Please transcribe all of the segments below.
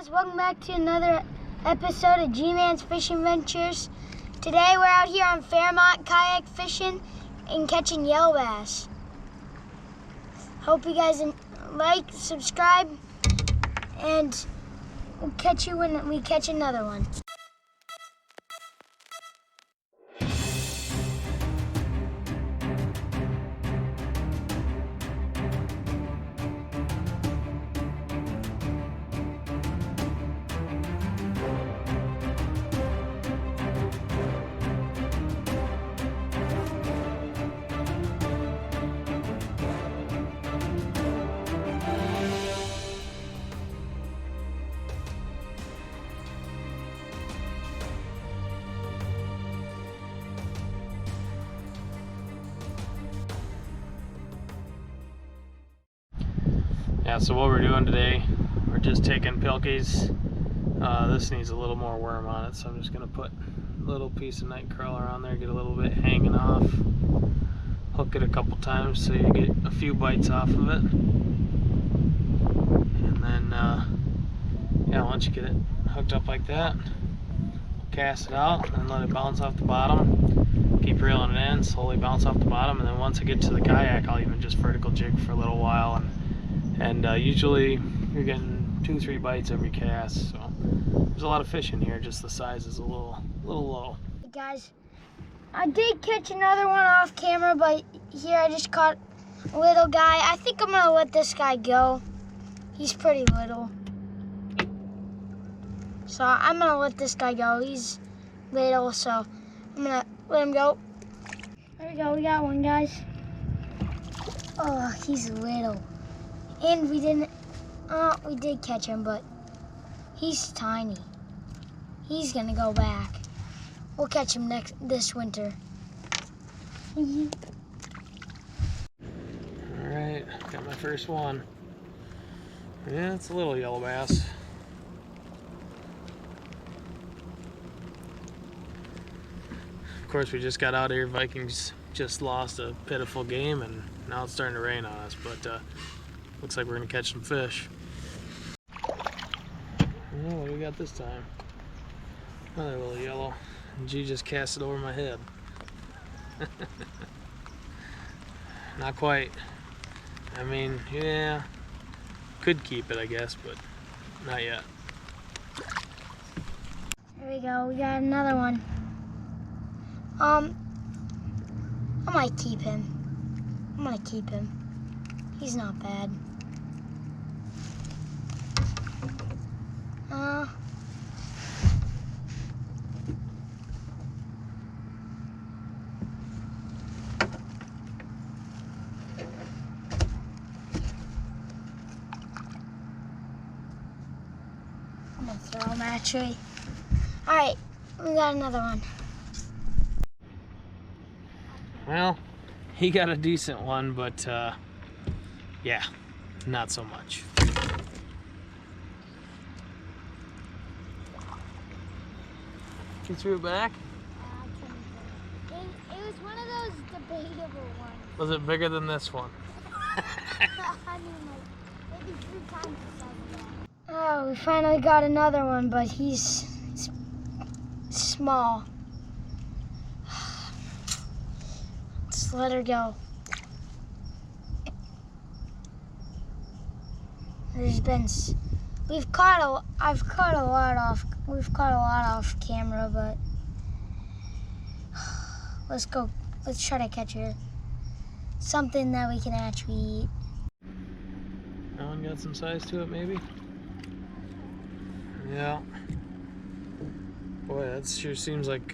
guys, welcome back to another episode of G-Man's Fishing Ventures. Today we're out here on Fairmont kayak fishing and catching yellow bass. Hope you guys like, subscribe, and we'll catch you when we catch another one. Yeah, so what we're doing today, we're just taking pilkies. This needs a little more worm on it, so I'm just gonna put a little piece of night crawler on there, get a little bit hanging off, hook it a couple times so you get a few bites off of it, and then yeah, once you get it hooked up like that, cast it out and let it bounce off the bottom. Keep reeling it in, slowly bounce off the bottom, and then once I get to the kayak, I'll even just vertical jig for a little while, and usually you're getting 2-3 bites every cast. So there's a lot of fish in here, just the size is a little low. Hey guys, I did catch another one off camera, but here I just caught a little guy. I think I'm gonna let this guy go. He's pretty little. So I'm gonna let this guy go. He's little, so I'm gonna let him go. There we go, we got one, guys. Oh, he's little. And we did catch him, but he's tiny. He's gonna go back. We'll catch him this winter. Alright, got my first one. Yeah, it's a little yellow bass. Of course, we just got out of here. Vikings just lost a pitiful game, and now it's starting to rain on us, but looks like we're gonna catch some fish. Oh, what do we got this time? Another little yellow. G just cast it over my head. Not quite. I mean, yeah, could keep it, I guess, but not yet. There we go, we got another one. I might keep him. I'm gonna keep him. He's not bad. I'm gonna throw him actually. Alright, we got another one. Well, he got a decent one, but yeah, not so much. You threw it back? It was one of those debatable ones. Was it bigger than this one? I mean, like, maybe 3 times the size of that. Oh, we finally got another one, but he's small. Let's let her go. We've caught a lot off camera, but let's try to catch her. Something that we can actually eat. That one got some size to it, maybe? Yeah. Boy, that sure seems like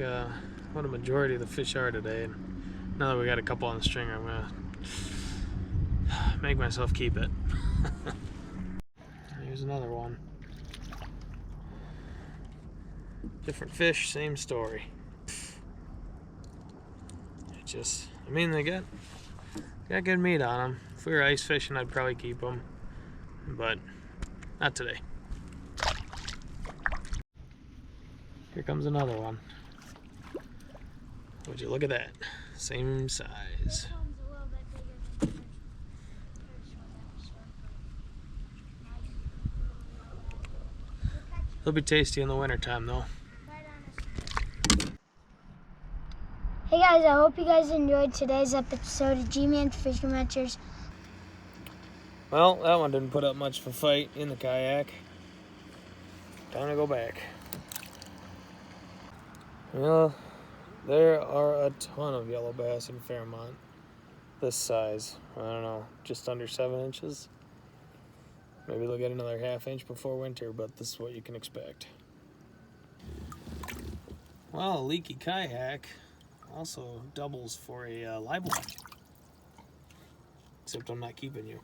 what a majority of the fish are today. And now that we got a couple on the string, I'm gonna make myself keep it. Here's another one. Different fish, same story. I mean, they got good meat on them. If we were ice fishing, I'd probably keep them, but not today. Here comes another one. Would you look at that? Same size. They'll be tasty in the wintertime though. Hey guys, I hope you guys enjoyed today's episode of G-Man's Fishing Adventures. Well, that one didn't put up much of a fight in the kayak. Time to go back. Well, there are a ton of yellow bass in Fairmont. This size, I don't know, just under 7 inches. Maybe they'll get another ½ inch before winter, but this is what you can expect. Well, a leaky kayak also doubles for a live well. Except I'm not keeping you.